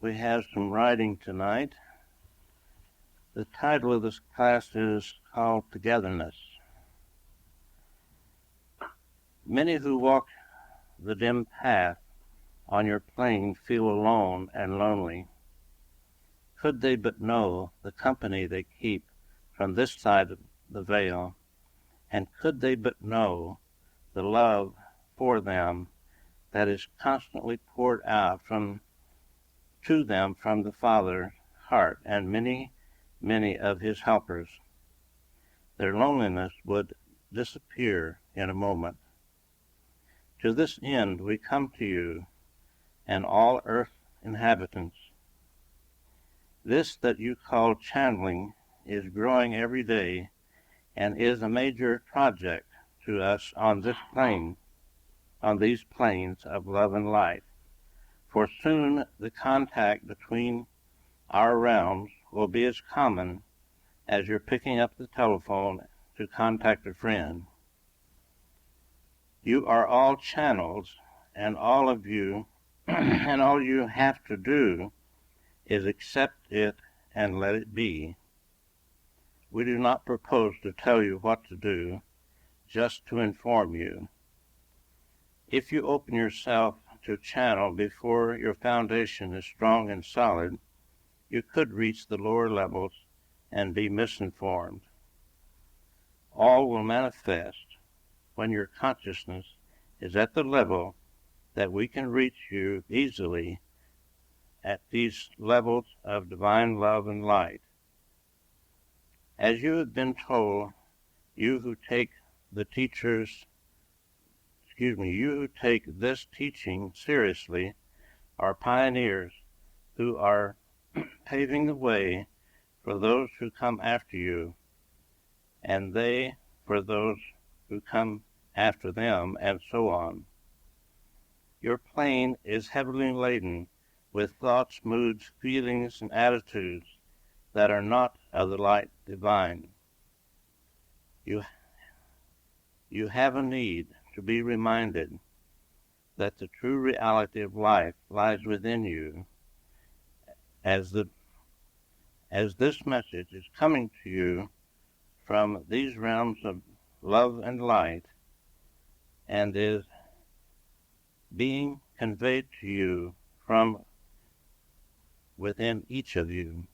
we have some writing tonight. The title of this class is called Togetherness. Many who walk the dim path on your plane feel alone and lonely. Could they but know the company they keep from this side of the veil, and could they but know the love for them that is constantly poured out to them from the Father's heart and many of his helpers, their loneliness would disappear in a moment. To this end we come to you and all earth inhabitants. This that you call channeling is growing every day and is a major project to us on this plane, on these planes of love and light. For soon the contact between our realms will be as common as you're picking up the telephone to contact a friend. You are all channels, and all of you, and all you have to do is accept it and let it be. We do not propose to tell you what to do, just to inform you. If you open yourself to channel before your foundation is strong and solid, you could reach the lower levels and be misinformed. All will manifest when your consciousness is at the level that we can reach you easily at these levels of divine love and light. As you have been told, you who take this teaching seriously are pioneers who are paving the way for those who come after you, and they for those who come after them, and so on. Your plane is heavily laden with thoughts, moods, feelings, and attitudes that are not of the light divine. You have a need to be reminded that the true reality of life lies within you. As this message is coming to you from these realms of love and light, and is being conveyed to you from within each of you.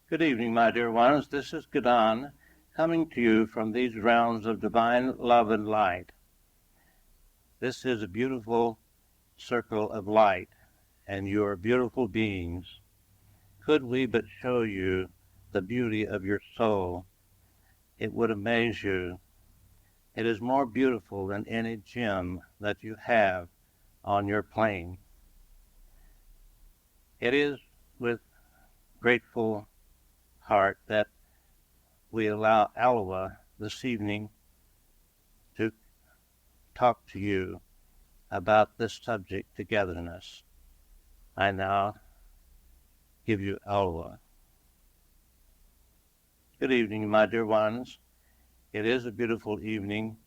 Good evening, my dear ones. This is Don, coming to you from these realms of divine love and light. This is a beautiful circle of light, and you are beautiful beings. Could we but show you the beauty of your soul, it would amaze you. It is more beautiful than any gem that you have on your plane. It is with grateful heart that we allow Alwa this evening to talk to you about this subject, togetherness. I now give you Alwa. Good evening, my dear ones. It is a beautiful evening,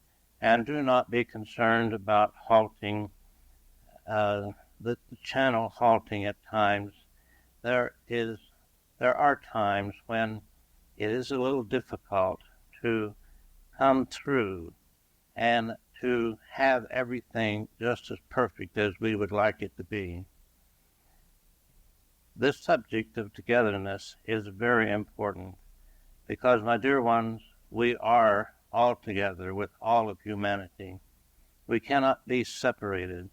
and do not be concerned about halting, the channel halting at times. There are times when it is a little difficult to come through and to have everything just as perfect as we would like it to be. This subject of togetherness is very important because, my dear ones, we are all together with all of humanity. We cannot be separated,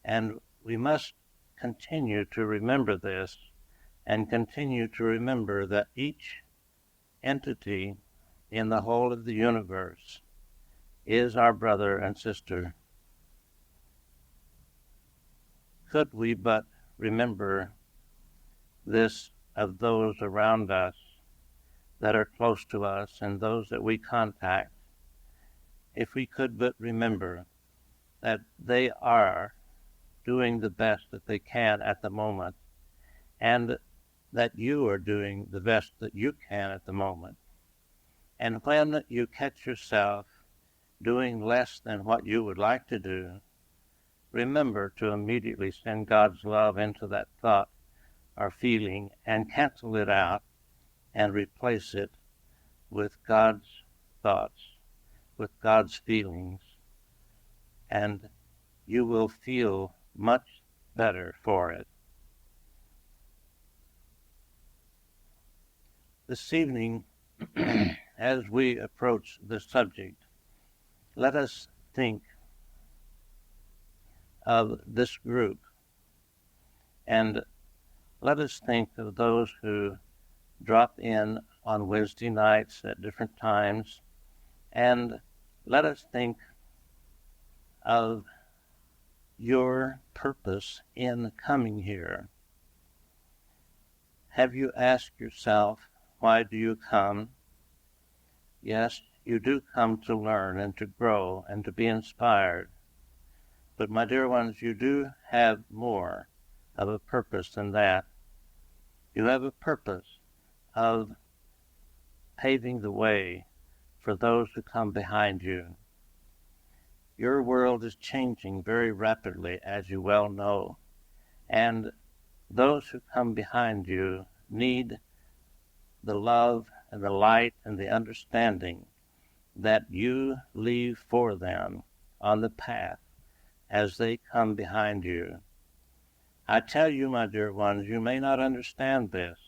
and we must continue to remember this and continue to remember that each entity in the whole of the universe is our brother and sister. Could we but remember this of those around us that are close to us and those that we contact, if we could but remember that they are doing the best that they can at the moment, and that you are doing the best that you can at the moment. And when you catch yourself doing less than what you would like to do, remember to immediately send God's love into that thought or feeling and cancel it out and replace it with God's thoughts, with God's feelings, and you will feel much better for it. This evening, as we approach the subject, let us think of this group, and let us think of those who drop in on Wednesday nights at different times, and let us think of your purpose in coming here. Have you asked yourself, why do you come? Yes, you do come to learn and to grow and to be inspired. But my dear ones, you do have more of a purpose than that. You have a purpose of paving the way for those who come behind you. Your world is changing very rapidly, as you well know, and those who come behind you need the love and the light and the understanding that you leave for them on the path as they come behind you. I tell you, my dear ones, you may not understand this,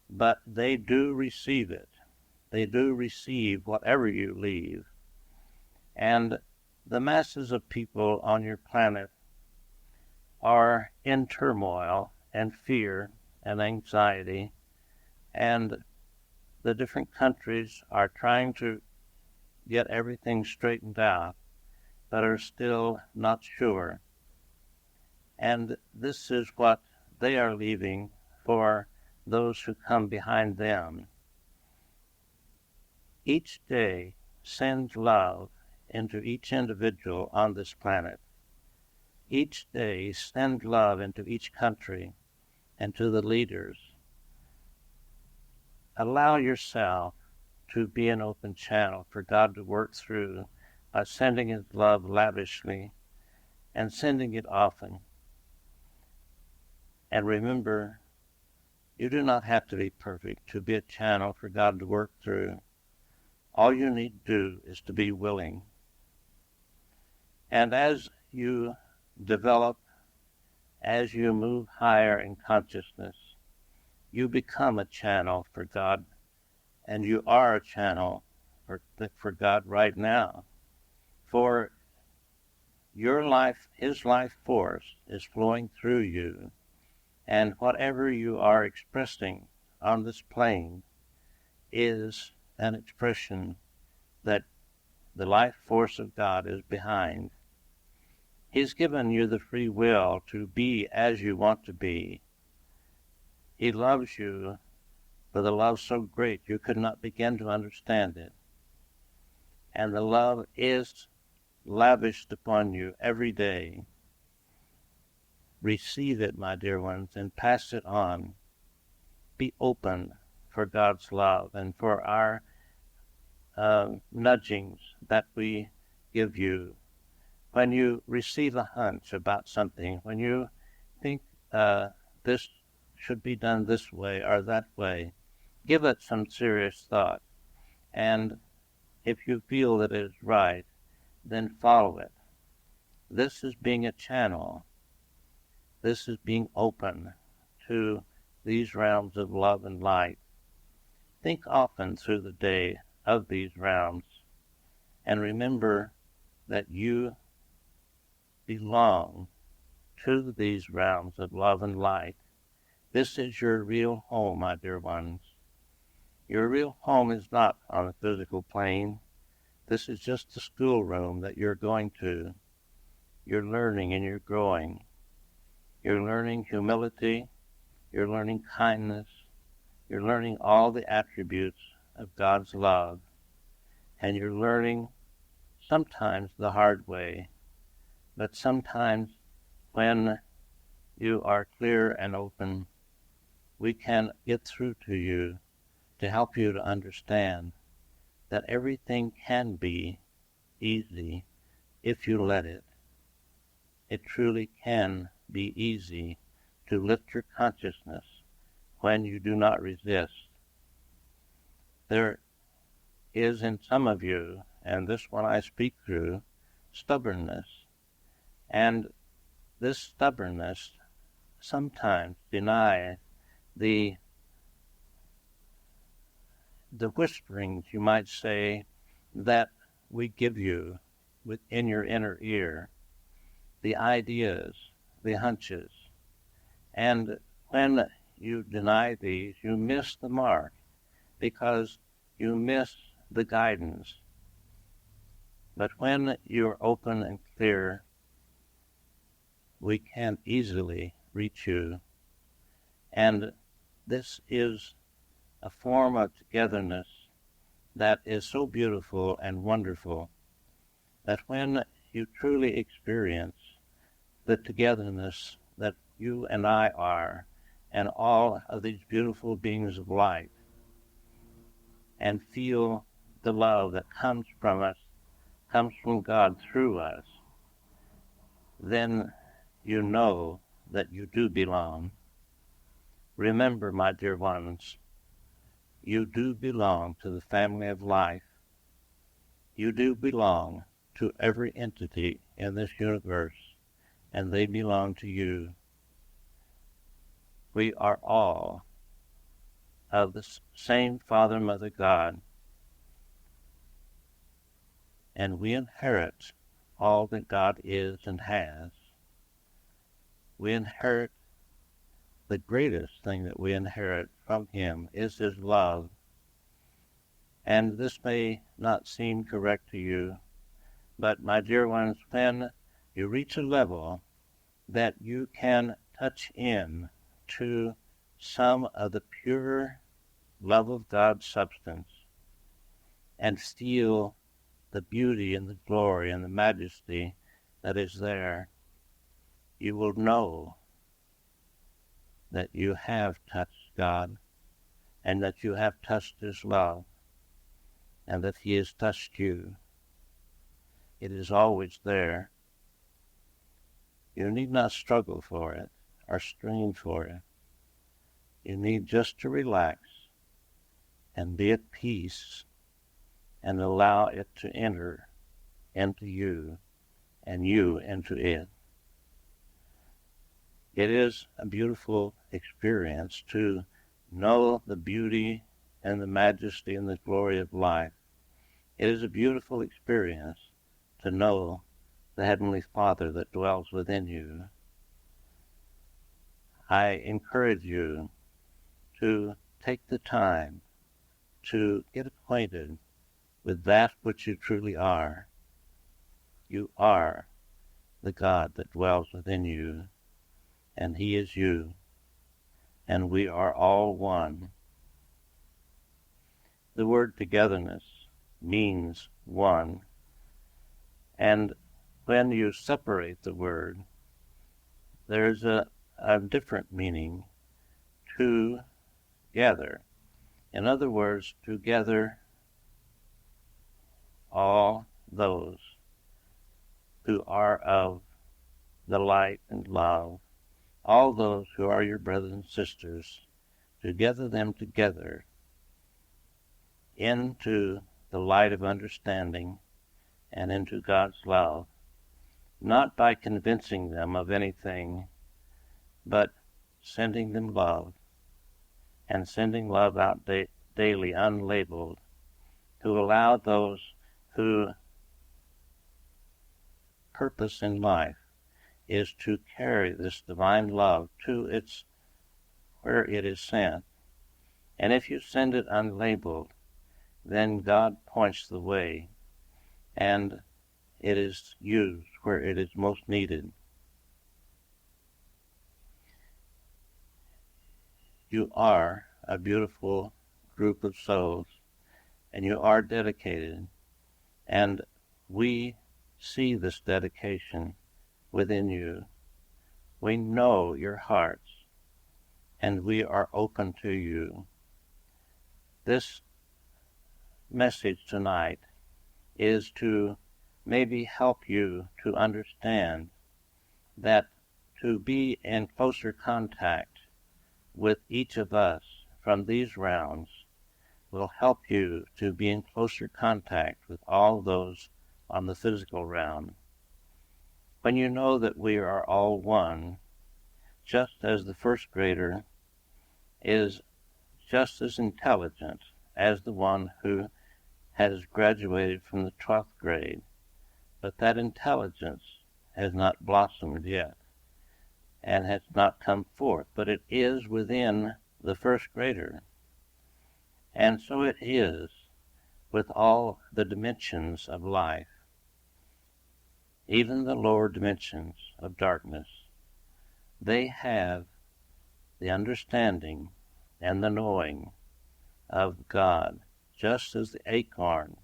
but they do receive it. They do receive whatever you leave. And the masses of people on your planet are in turmoil and fear and anxiety, and the different countries are trying to get everything straightened out, but are still not sure. And this is what they are leaving for those who come behind them. Each day sends love into each individual on this planet. Each day send love into each country and to the leaders. Allow yourself to be an open channel for God to work through by sending His love lavishly and sending it often. And remember, you do not have to be perfect to be a channel for God to work through. All you need to do is to be willing. And as you develop, as you move higher in consciousness, you become a channel for God, and you are a channel for God right now. For your life, His life force is flowing through you, and whatever you are expressing on this plane is an expression that the life force of God is behind. He's given you the free will to be as you want to be. He loves you with a love so great you could not begin to understand it. And the love is lavished upon you every day. Receive it, my dear ones, and pass it on. Be open for God's love and for our nudgings that we give you. When you receive a hunch about something, when you think this should be done this way or that way, give it some serious thought. And if you feel that it is right, then follow it. This is being a channel. This is being open to these realms of love and light. Think often through the day of these realms, and remember that you belong to these realms of love and light. This is your real home, my dear ones. Your real home is not on the physical plane. This is just the schoolroom that you're going to. You're learning and you're growing. You're learning humility. You're learning kindness. You're learning all the attributes of God's love. And you're learning sometimes the hard way, but sometimes when you are clear and open, we can get through to you to help you to understand that everything can be easy if you let it. It truly can be easy to lift your consciousness when you do not resist. There is in some of you, and this one I speak through, stubbornness. And this stubbornness sometimes denies the whisperings, you might say, that we give you within your inner ear, the ideas, the hunches. And when you deny these, you miss the mark because you miss the guidance. But when you're open and clear, we can easily reach you. And this is a form of togetherness that is so beautiful and wonderful that when you truly experience the togetherness that you and I are, and all of these beautiful beings of light, and feel the love that comes from us, comes from God through us, then you know that you do belong. Remember, my dear ones, you do belong to the family of life. You do belong to every entity in this universe, and they belong to you. We are all of the same Father, Mother, God, and we inherit all that God is and has. We inherit the greatest thing that we inherit from Him is His love. And this may not seem correct to you, but my dear ones, when you reach a level that you can touch in to some of the pure love of God's substance and feel the beauty and the glory and the majesty that is there, you will know that you have touched God and that you have touched His love and that He has touched you. It is always there. You need not struggle for it or strain for it. You need just to relax and be at peace and allow it to enter into you and you into it. It is a beautiful experience to know the beauty and the majesty and the glory of life. It is a beautiful experience to know the Heavenly Father that dwells within you. I encourage you to take the time to get acquainted with that which you truly are. You are the God that dwells within you, and He is you, and we are all one. The word togetherness means one, and when you separate the word, there's a different meaning, together. In other words, together all those who are of the light and love, all those who are your brothers and sisters, to gather them together into the light of understanding and into God's love, not by convincing them of anything, but sending them love, and sending love out daily unlabeled, to allow those who purpose in life is to carry this divine love to its where it is sent. And if you send it unlabeled, then God points the way, and it is used where it is most needed. You are a beautiful group of souls, and you are dedicated, and we see this dedication within you. We know your hearts, and we are open to you. This message tonight is to maybe help you to understand that to be in closer contact with each of us from these realms will help you to be in closer contact with all those on the physical realm. When you know that we are all one, just as the first grader is just as intelligent as the one who has graduated from the 12th grade, but that intelligence has not blossomed yet and has not come forth, but it is within the first grader. And so it is with all the dimensions of life, even the lower dimensions of darkness. They have the understanding and the knowing of God, just as the acorn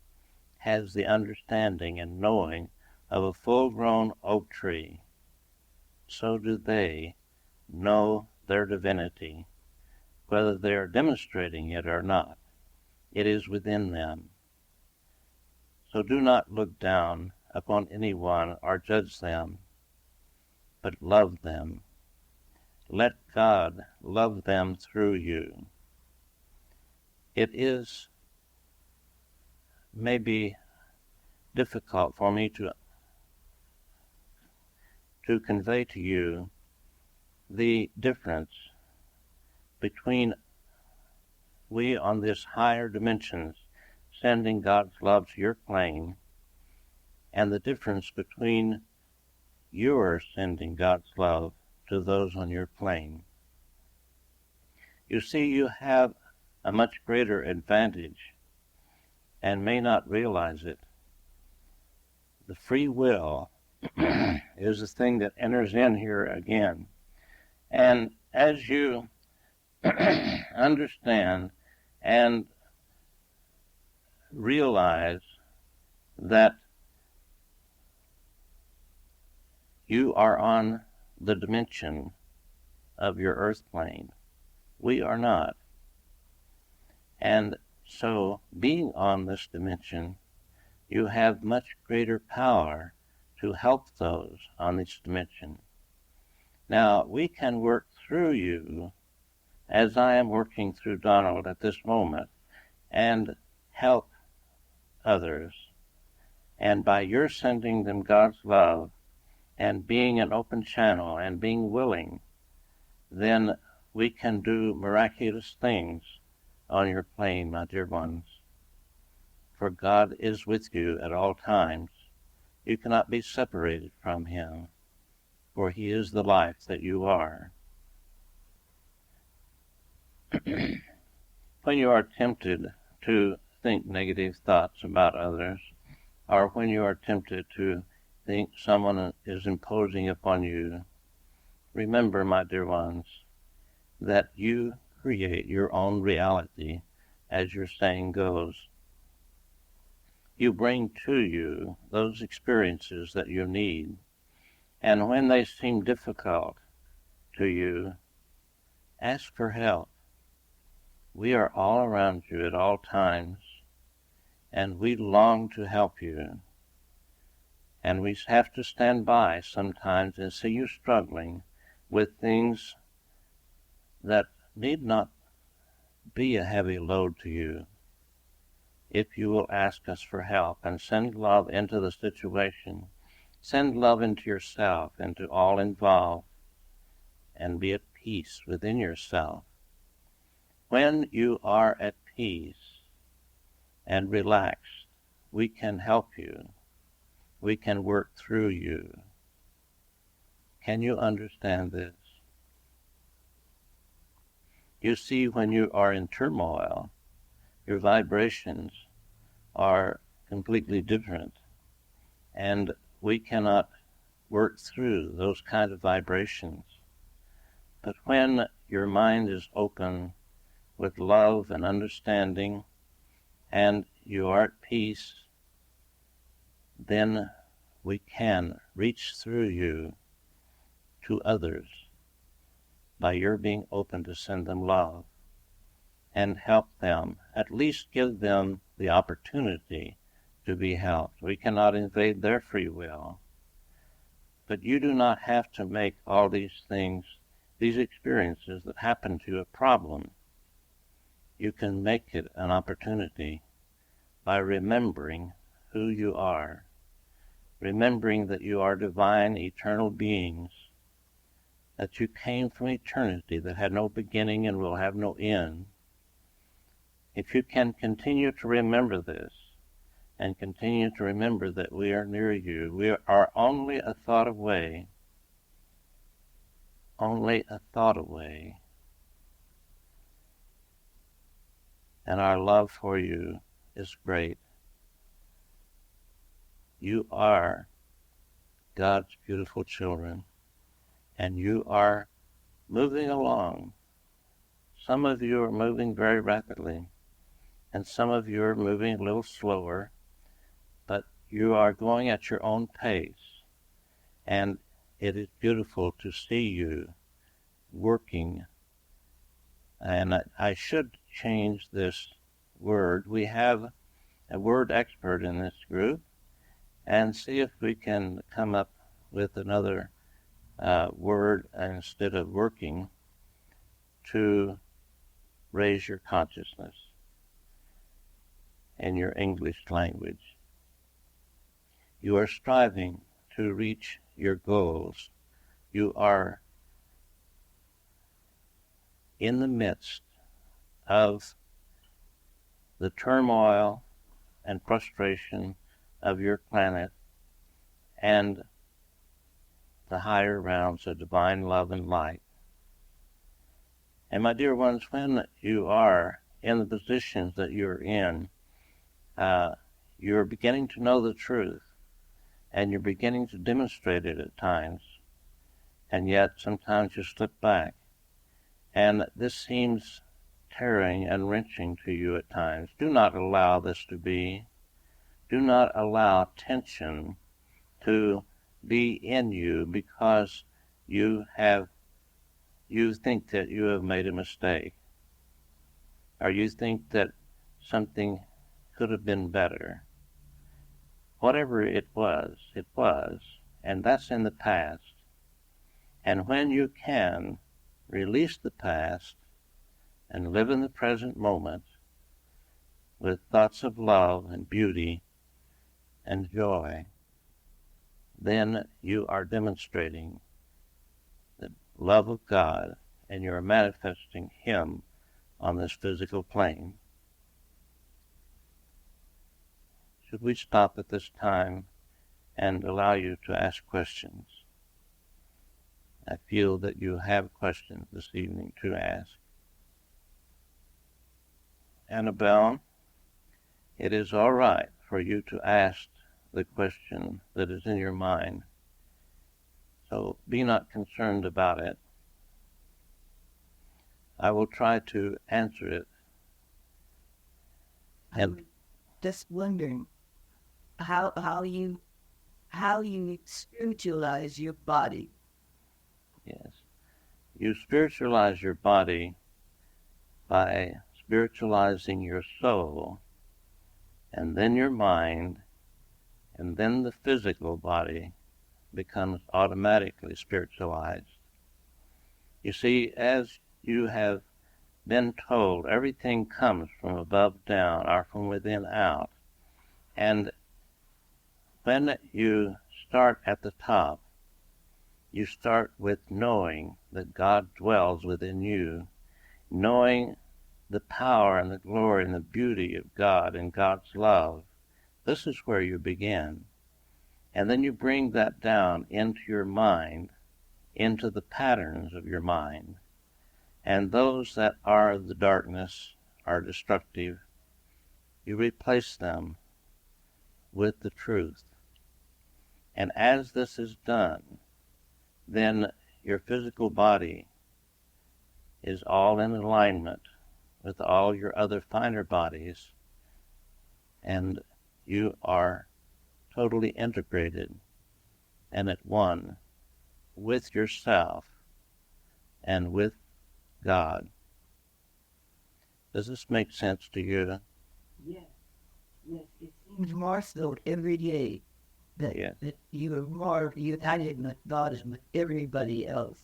has the understanding and knowing of a full-grown oak tree. So do they know their divinity, whether they are demonstrating it or not. It is within them. So do not look down upon anyone or judge them, but love them. Let God love them through you. It is maybe difficult for me to convey to you the difference between we on this higher dimensions sending God's love to your plane and the difference between your sending God's love to those on your plane. You see, you have a much greater advantage and may not realize it. The free will is the thing that enters in here again. And as you understand and realize that you are on the dimension of your earth plane, we are not. And so, being on this dimension, you have much greater power to help those on this dimension. Now, we can work through you, as I am working through Donald at this moment, and help others. And by your sending them God's love, and being an open channel, and being willing, then we can do miraculous things on your plane, my dear ones. For God is with you at all times. You cannot be separated from him, for he is the life that you are. When you are tempted to think negative thoughts about others, or when you are tempted to think someone is imposing upon you, remember, my dear ones, that you create your own reality, as your saying goes. You bring to you those experiences that you need, and when they seem difficult to you, ask for help. We are all around you at all times, and we long to help you. And we have to stand by sometimes and see you struggling with things that need not be a heavy load to you, if you will ask us for help and send love into the situation. Send love into yourself and to all involved, and be at peace within yourself. When you are at peace and relaxed, we can help you. We can work through you. Can you understand this? You see, when you are in turmoil, your vibrations are completely different, and we cannot work through those kind of vibrations. But when your mind is open with love and understanding, and you are at peace, then we can reach through you to others. by your being open to send them love and help them, at least give them the opportunity to be helped. We cannot invade their free will. But you do not have to make all these things, these experiences that happen to you, a problem. You can make it an opportunity by remembering who you are, remembering that you are divine, eternal beings, that you came from eternity that had no beginning and will have no end. If you can continue to remember this, and continue to remember that we are near you, we are only a thought away, and our love for you is great. You are God's beautiful children, and you are moving along. Some of you are moving very rapidly, and some of you are moving a little slower, but you are going at your own pace, and it is beautiful to see you working. And I should change this word. We have a word expert in this group, and see if we can come up with another word instead of working to raise your consciousness in your English language. You are striving to reach your goals. You are in the midst of the turmoil and frustration of your planet and the higher realms of divine love and light. And my dear ones, when you are in the positions that you're in, you're beginning to know the truth, and you're beginning to demonstrate it at times, and yet sometimes you slip back. And this seems tearing and wrenching to you at times. Do not allow this to be. Do not allow tension to be in you because you think that you have made a mistake, or you think that something could have been better. Whatever it was, and that's in the past. And when you can release the past and live in the present moment with thoughts of love and beauty and joy, then you are demonstrating the love of God, and you are manifesting Him on this physical plane. Should we stop at this time and allow you to ask questions? I feel that you have questions this evening to ask. Annabelle, it is all right for you to ask the question that is in your mind. So be not concerned about it. I will try to answer it. I'm just wondering how you spiritualize your body. Yes. You spiritualize your body by spiritualizing your soul, and then your mind, and then the physical body becomes automatically spiritualized. You see, as you have been told, everything comes from above down, or from within out. And when you start at the top, you start with knowing that God dwells within you, knowing the power and the glory and the beauty of God and God's love. This is where you begin. And then you bring that down into your mind, into the patterns of your mind. And those that are the darkness, are destructive, you replace them with the truth. And as this is done, then your physical body is all in alignment with all your other finer bodies, and you are totally integrated and at one with yourself and with God. Does this make sense to you? Yes, yes. It seems more so every day that, Yes. that you are more united with God and with everybody else.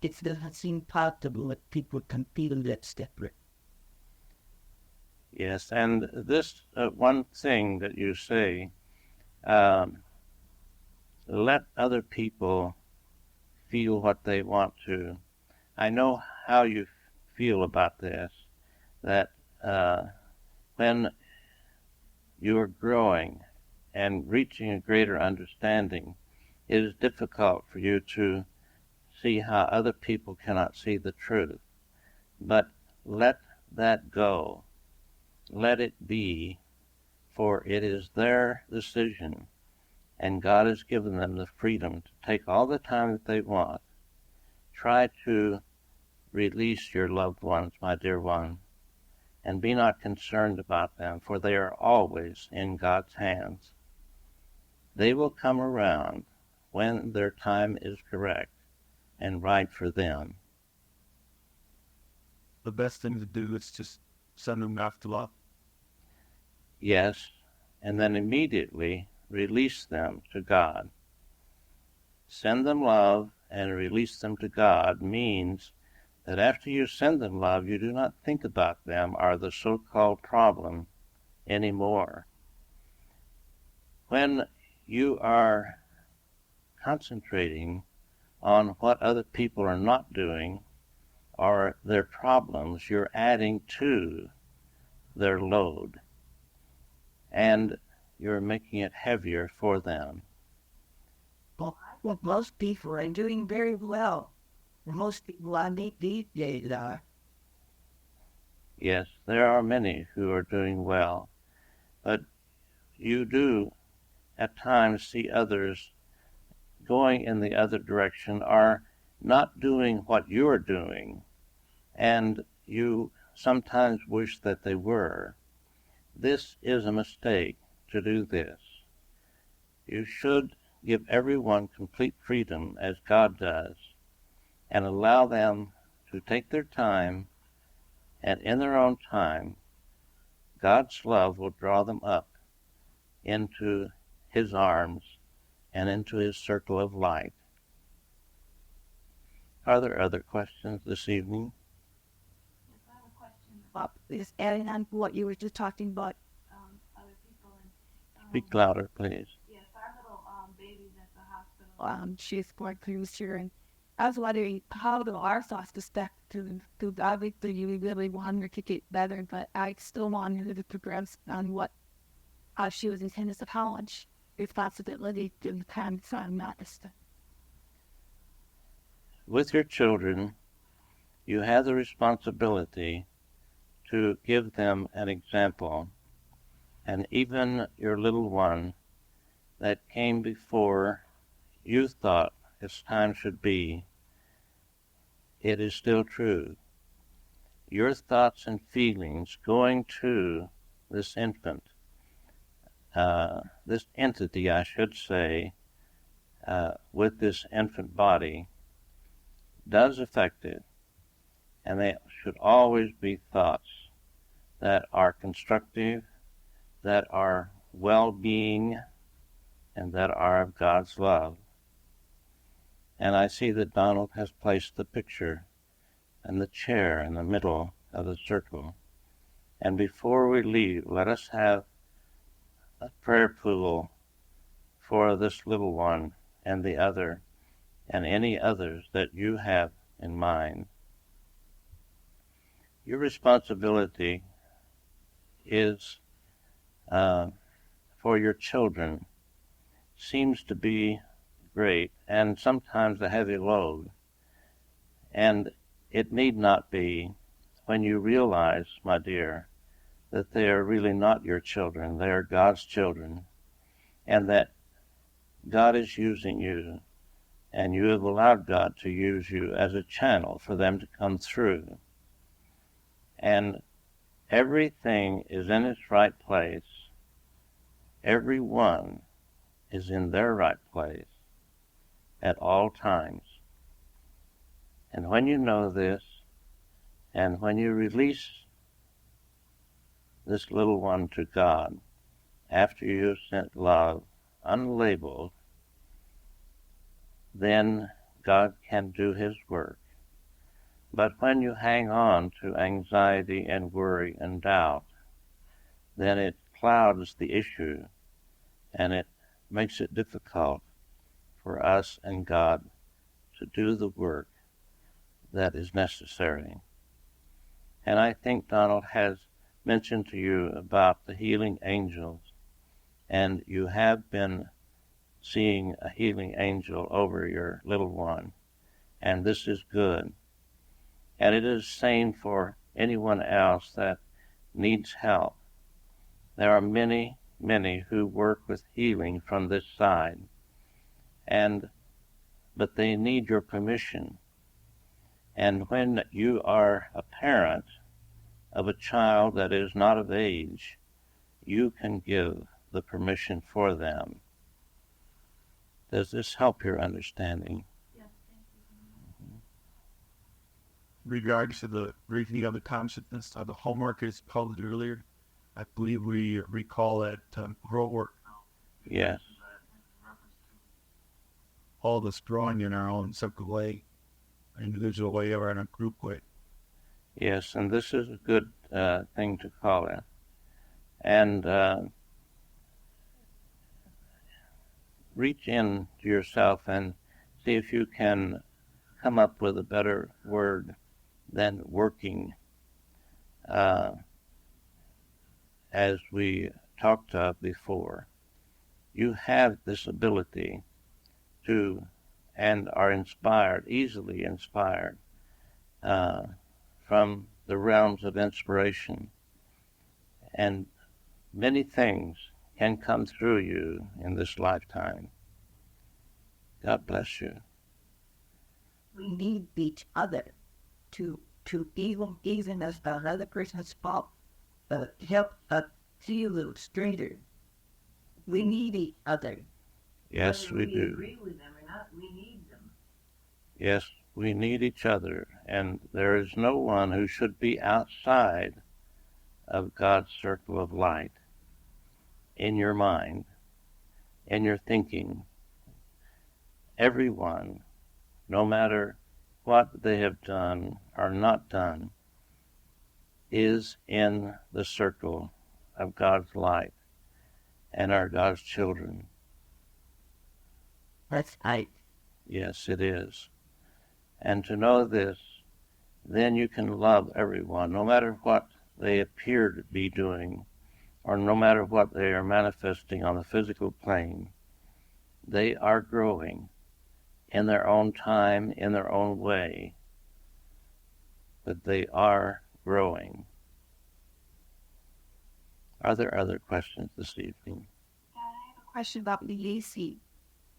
It doesn't seem possible that people can feel that separate. Yes, and this one thing that you say, um, let other people feel what they want to. I know how you feel about this, that when you are growing and reaching a greater understanding, it is difficult for you to see how other people cannot see the truth. But let that go. Let it be, for it is their decision, and God has given them the freedom to take all the time that they want. Try to release your loved ones, my dear one, and be not concerned about them, for they are always in God's hands. They will come around when their time is correct and right for them. The best thing to do is just send them back to love. Yes, and then immediately release them to God. Send them love and release them to God means that after you send them love, you do not think about them or the so-called problem anymore. When you are concentrating on what other people are not doing or their problems, you're adding to their load, and you're making it heavier for them. Well, most people are doing very well. Most people I meet these days are. Yes, there are many who are doing well, but you do at times see others going in the other direction or not doing what you're doing, and you sometimes wish that they were. This is a mistake to do this. You should give everyone complete freedom as God does, and allow them to take their time, and in their own time, God's love will draw them up into His arms and into His circle of light. Are there other questions this evening? Yes, I have a question. Just adding on to what you were just talking about. Other people and Speak louder, please. yes, our little baby's at the hospital. She's going through here, and I was wondering how do our thoughts respect to obviously you really want her to get better, but I still want her to progress on what how she was intended to college responsibility to the time son not to With your children, you have the responsibility to give them an example, and even your little one that came before you thought its time should be, it is still true. Your thoughts and feelings going to this infant, this entity, I should say, with this infant body, does affect it, and they should always be thoughts that are constructive, that are well-being, and that are of God's love. And I see that Donald has placed the picture and the chair in the middle of the circle. And before we leave, let us have a prayer pool for this little one and the other, and any others that you have in mind. Your responsibility is for your children seems to be great and sometimes a heavy load. And it need not be when you realize, my dear, that they are really not your children, they are God's children, and that God is using you, and you have allowed God to use you as a channel for them to come through. And everything is in its right place. Everyone is in their right place at all times. And when you know this, and when you release this little one to God, after you have sent love unlabeled, then God can do his work. But when you hang on to anxiety and worry and doubt, then it clouds the issue, and it makes it difficult for us and God to do the work that is necessary. And I think Donald has mentioned to you about the healing angels, and you have been seeing a healing angel over your little one, and this is good. And it is same for anyone else that needs help. There are many, many who work with healing from this side, but they need your permission. And when you are a parent of a child that is not of age, you can give the permission for them. Does this help your understanding? Yes, thank you. Regards to the briefing of the consciousness, the homework is called earlier. I believe we recall that rote work. Yes. All this drawing in our own separate way, individual way, or in a group way. Yes, and this is a good thing to call it. And reach in to yourself and see if you can come up with a better word than working, as we talked of before. You have this ability to, and are inspired, easily inspired, from the realms of inspiration. And many things can come through you in this lifetime. God bless you. We need each other to even as another person's fault, help us feel a stranger. We need each other. Yes, we do. Agree with them or not, we need them. Yes, we need each other, and there is no one who should be outside of God's circle of light in your mind, in your thinking. Everyone, no matter what they have done or not done, is in the circle of God's light and are God's children. That's right. Yes, it is. And to know this, then you can love everyone, no matter what they appear to be doing, or no matter what they are manifesting on the physical plane. They are growing in their own time, in their own way, but they are growing. Are there other questions this evening? I have a question about releasing,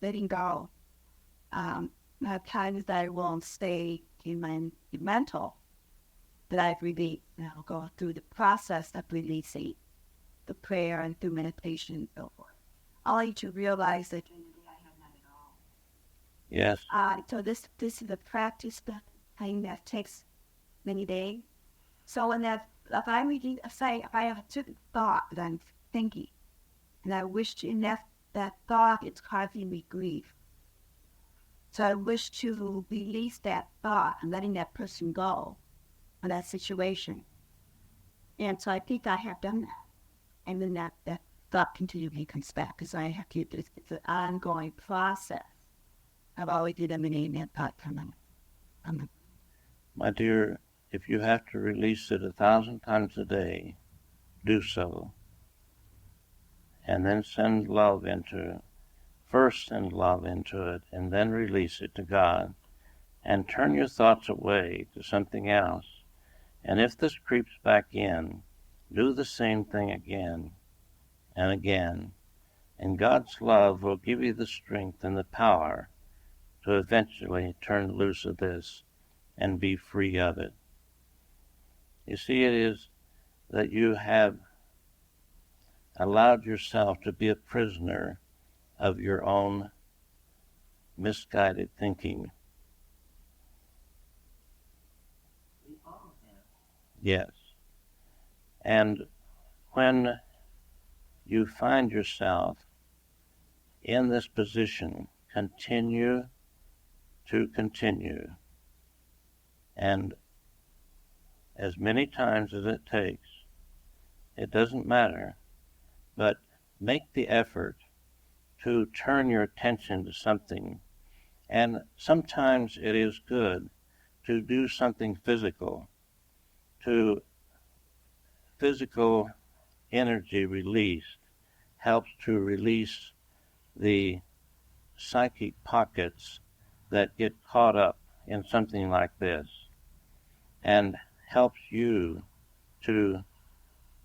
letting go. At times that I won't stay in my mental, that I've really now go through the process of releasing, the prayer and through meditation and so forth. Only to realize that during the day I have none at all. Yes. So this is a practice that takes many days. So when if I really say if I have a certain thought that I'm thinking, and I wish to that thought it's causing me grief. So I wish to release that thought and letting that person go or that situation. And so I think I have done that. And then that thought continually comes back because I have to, it's an ongoing process. I've always eliminated that thought from them. My dear, if you have to release it 1,000 times a day, do so. And then send love into it. First send love into it, and then release it to God. And turn your thoughts away to something else. And if this creeps back in, do the same thing again and again. And God's love will give you the strength and the power to eventually turn loose of this and be free of it. You see, it is that you have allowed yourself to be a prisoner of your own misguided thinking. Yes. And when you find yourself in this position, continue to continue. And as many times as it takes, it doesn't matter, but make the effort to turn your attention to something. And sometimes it is good to do something physical, to physical energy release helps to release the psychic pockets that get caught up in something like this, and helps you to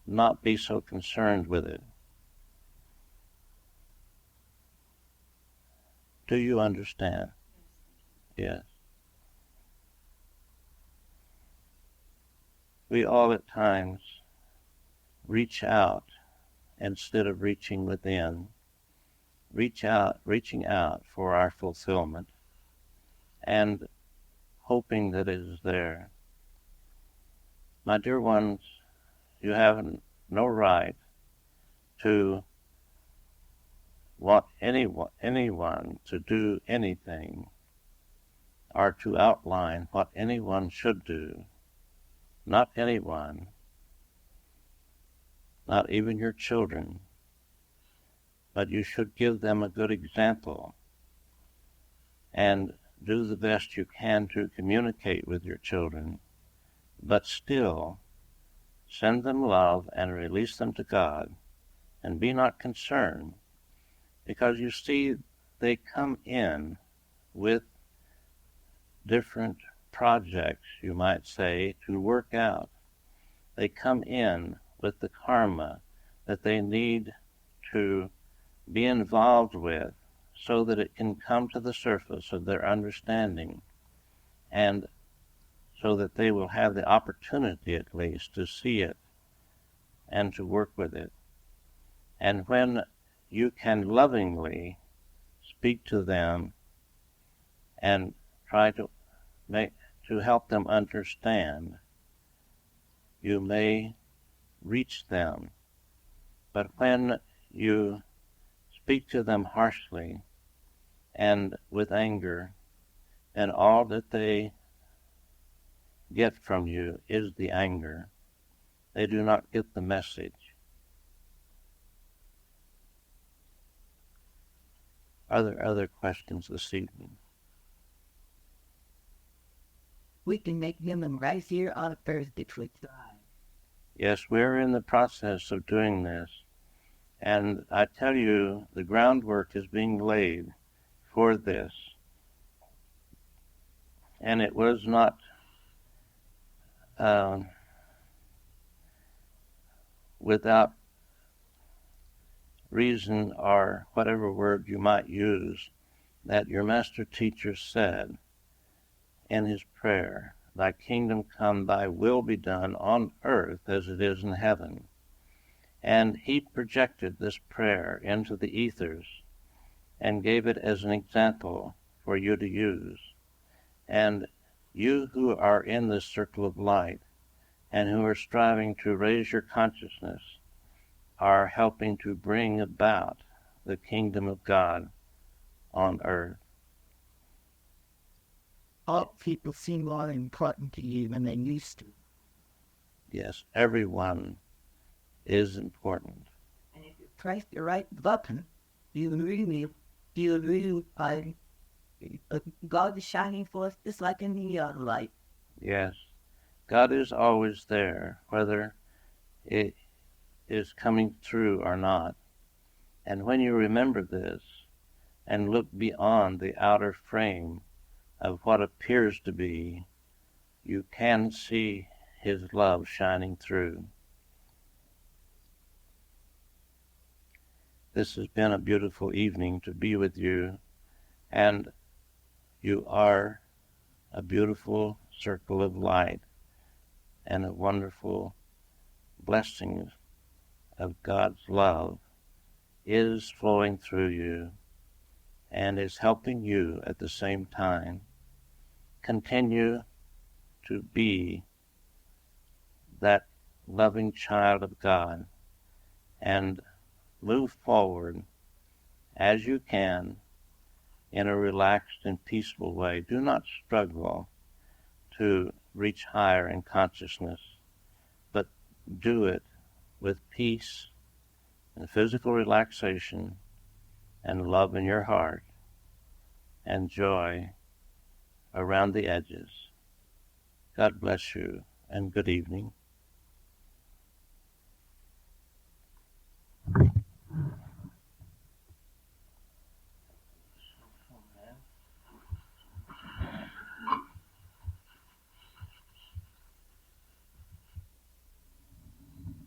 not be so concerned with it. Do you understand? Yes. We all at times reach out instead of reaching within. Reaching out for our fulfillment and hoping that it is there. My dear ones, you have no right to want anyone to do anything or to outline what anyone should do. Not anyone, not even your children, but you should give them a good example and do the best you can to communicate with your children, but still send them love and release them to God, and be not concerned, because you see, they come in with different projects, you might say, to work out. They come in with the karma that they need to be involved with so that it can come to the surface of their understanding, and so that they will have the opportunity at least to see it and to work with it. And when you can lovingly speak to them and try to help them understand, you may reach them. But when you speak to them harshly and with anger, then all that they get from you is the anger. They do not get the message. Are there other questions this evening? We can make healing right here on earth if we try. Yes, we're in the process of doing this. And I tell you, the groundwork is being laid for this. And it was not without reason, or whatever word you might use, that your master teacher said in his prayer, "Thy kingdom come, thy will be done on earth as it is in heaven." And he projected this prayer into the ethers and gave it as an example for you to use. And you who are in this circle of light and who are striving to raise your consciousness are helping to bring about the kingdom of God on earth. All people seem more important to you than they used to. Yes, everyone is important. And if you press the right button, you really find God is shining forth just like a neon light. Yes, God is always there, whether it is coming through or not. And when you remember this and look beyond the outer frame of what appears to be, you can see his love shining through. This has been a beautiful evening to be with you, and you are a beautiful circle of light and a wonderful blessing of God's love is flowing through you and is helping you at the same time. Continue to be that loving child of God and move forward as you can in a relaxed and peaceful way. Do not struggle to reach higher in consciousness, but do it with peace and physical relaxation and love in your heart and joy around the edges. God bless you and good evening.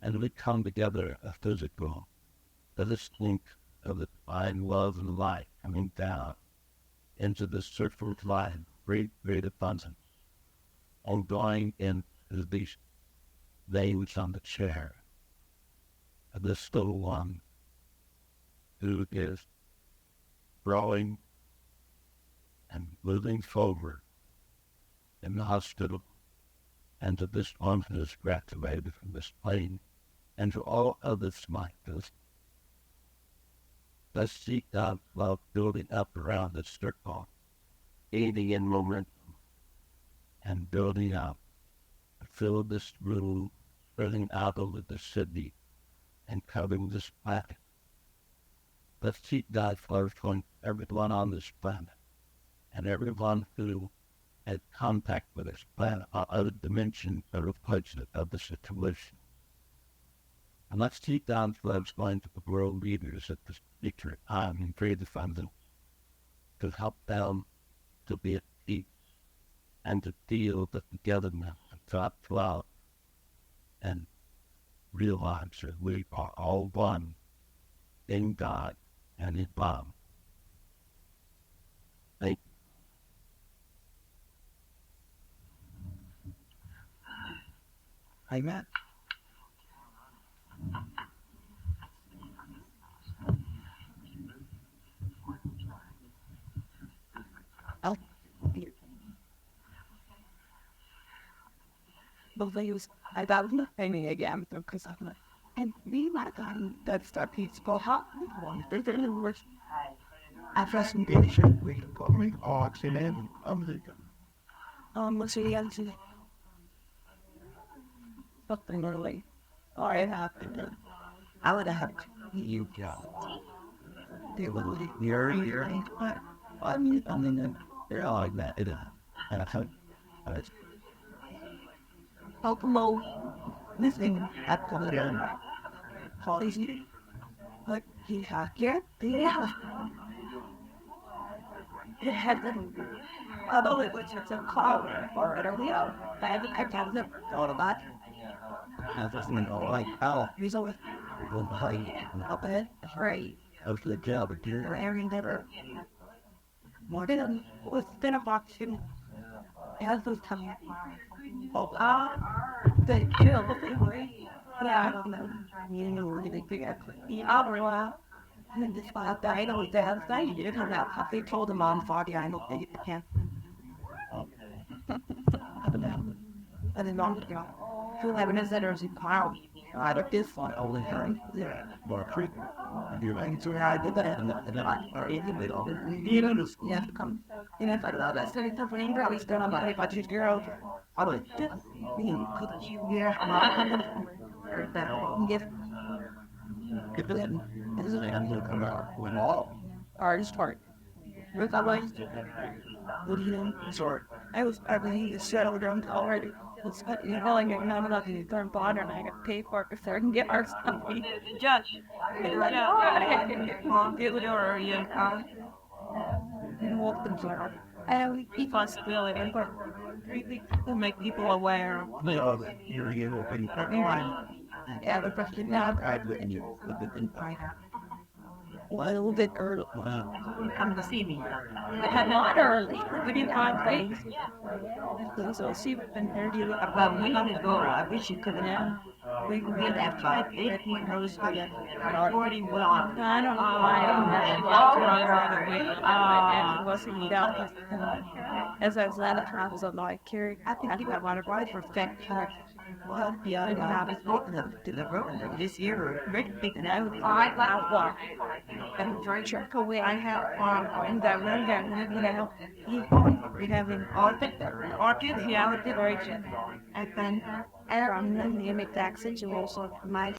And we come together a physical, the distinct of the divine love and light coming down into the circle of light, great, great abundance, and going into these veins on the chair of this little one who is growing and moving forward in the hospital, and to this one who is graduated from this plane, and to all others like this. Let's seek God's love building up around the circle, aiding in momentum, and building up. Fill this room, spreading out over the city, and covering this planet. Let's seek God's love for everyone on this planet, and everyone who had contact with this planet on other dimensions or reflections of the situation. And let's seek God's love going to the world leaders at this particular time and pray to them to help them to be at peace and to feel the togetherness of God's love and realize that we are all one in God and in love. Thank you. Amen. Believes I got nothing again because I'm like, and we like that's the peaceful hot one. I trust me. We coming oxygen. What's the answer? Something early. Or it happened. I would have you go. They would leave your I mean, they're all like that. And I thought, Help low. Listening at the policy. Like he had here. Yeah. It had them. Although it was just a cloud or a real. I haven't never thought about it. I was like, oh, He's always we'll play up it. Right. of the job, but you're Aaron never. More than was been a box too. As was coming. Oh, the chill. Yeah, I don't know. You know, really big. Yeah, for a while. And then despite that, I know they have they did come out. They told the mom, Foggy, I don't think it can. I don't know. And then mom, you know, feel like when it's that there's a pile. I don't this one only her. Yeah. more free. You're like, So I did that, and then I in the middle. You know, just you have to come. You know, if I love that study stuff, when you're probably still on my if I choose girls, I would just being could you hear that give get this and will come out when all. artist part. With that way, what do you know? Sorry. I was probably settled around already. It's you know, like I'm not allowed to turn bond and I got to pay for it so I can get our stuff. Judge. Get with her, you and walk them through. And keep on spilling and to make people aware. They are the you're open. Yeah, the question now. I wouldn't you with the entire. A little bit early. Wow. Come to see me. Not early. We didn't find place. So she was been there. About we wanted to go. I wish you could have. We did have 5, 18 rows again. 40 well. I don't know why. I don't know. It wasn't down. as I was last times of my career, I think you got one right perfect. Well, yeah, I have it open to the room this year. Great big now. I like one. And very check away. I have in that room that we have an orchid reality version. And then from the image that situation, my